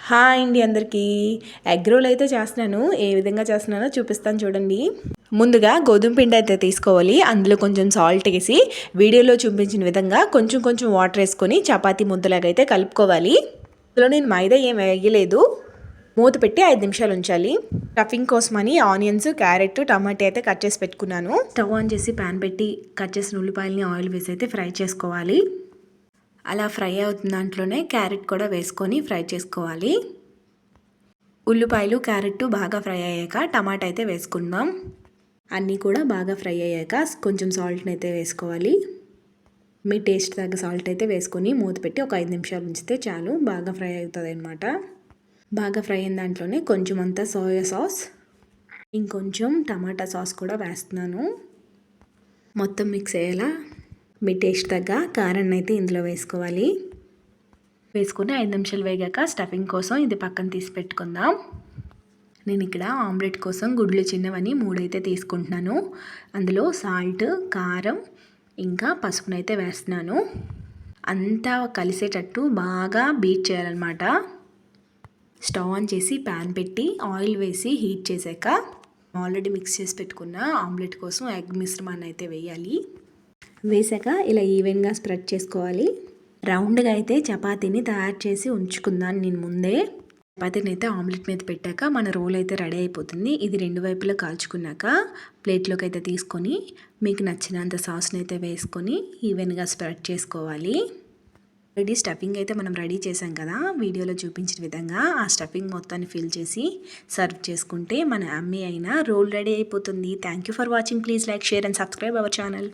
Hi అండి అందరికీ. Egg role అయితే చేస్తున్నాను. ఏ విధంగా చేస్తున్నానో చూపిస్తాను చూడండి. ముందుగా గోధుమ పిండి అయితే తీసుకోవాలి. అందులో కొంచెం సాల్ట్ వేసి వీడియోలో చూపించిన విధంగా కొంచెం కొంచెం వాటర్ వేసుకొని చపాతీ ముద్దలాగా అయితే కలుపుకోవాలి. అందులో నేను మైదా ఏం వేయలేదు. మూత పెట్టి 5 నిమిషాలు ఉంచాలి. స్టఫింగ్ కోసమని ఆనియన్స్, క్యారెట్, టమాటా అయితే కట్ చేసి పెట్టుకున్నాను. స్టవ్ ఆన్ చేసి ప్యాన్ పెట్టి కట్ చేసిన ఉల్లిపాయలని ఆయిల్ వేసి అయితే ఫ్రై చేసుకోవాలి. అలా ఫ్రై అవుతున్న దాంట్లోనే క్యారెట్ కూడా వేసుకొని ఫ్రై చేసుకోవాలి. ఉల్లిపాయలు, క్యారెట్ బాగా ఫ్రై అయ్యాక టమాటా అయితే వేసుకుందాం. అన్నీ కూడా బాగా ఫ్రై అయ్యాక కొంచెం సాల్ట్ని అయితే వేసుకోవాలి. మీ టేస్ట్ తగ్గ సాల్ట్ అయితే వేసుకొని మూత పెట్టి ఒక 5 నిమిషాలు ఉంచితే చాలు, బాగా ఫ్రై అవుతుంది అన్నమాట. బాగా ఫ్రై అయిన దాంట్లోనే కొంచెం అంతా సోయా సాస్, ఇంకొంచెం టమాటా సాస్ కూడా వేస్తున్నాను. మొత్తం మిక్స్ అయ్యేలా మీ టేస్ట్ తగ్గ కారాన్ని అయితే ఇందులో వేసుకోవాలి. వేసుకొని 5 నిమిషాలు వేగాక స్టఫింగ్ కోసం ఇది పక్కన తీసి పెట్టుకుందాం. నేను ఇక్కడ ఆమ్లెట్ కోసం గుడ్లు చిన్నవని 3 అయితే తీసుకుంటున్నాను. అందులో సాల్ట్, కారం ఇంకా పసుపునైతే వేస్తున్నాను. అంతా కలిసేటట్టు బాగా బీట్ చేయాలన్నమాట. స్టవ్ ఆన్ చేసి ప్యాన్ పెట్టి ఆయిల్ వేసి హీట్ చేశాక ఆల్రెడీ మిక్స్ చేసి పెట్టుకున్న ఆమ్లెట్ కోసం ఎగ్ మిశ్రమాన్ని అయితే వేయాలి. వేసాక ఇలా ఈవెన్గా స్ప్రెడ్ చేసుకోవాలి. రౌండ్గా అయితే చపాతీని తయారు చేసి ఉంచుకుందాను నేను ముందే. చపాతీని అయితే ఆమ్లెట్ మీద పెట్టాక మన రోల్ అయితే రెడీ అయిపోతుంది. ఇది 2 వైపులా కాల్చుకున్నాక ప్లేట్లోకి అయితే తీసుకొని మీకు నచ్చినంత సాస్ని అయితే వేసుకొని ఈవెన్గా స్ప్రెడ్ చేసుకోవాలి. రెడీ స్టఫింగ్ అయితే మనం రెడీ చేసాం కదా, వీడియోలో చూపించిన విధంగా ఆ స్టఫింగ్ మొత్తాన్ని ఫిల్ చేసి సర్వ్ చేసుకుంటే మన అమ్మీ అయిన రోల్ రెడీ అయిపోతుంది. Thank you for watching. Please like, share and subscribe our channel.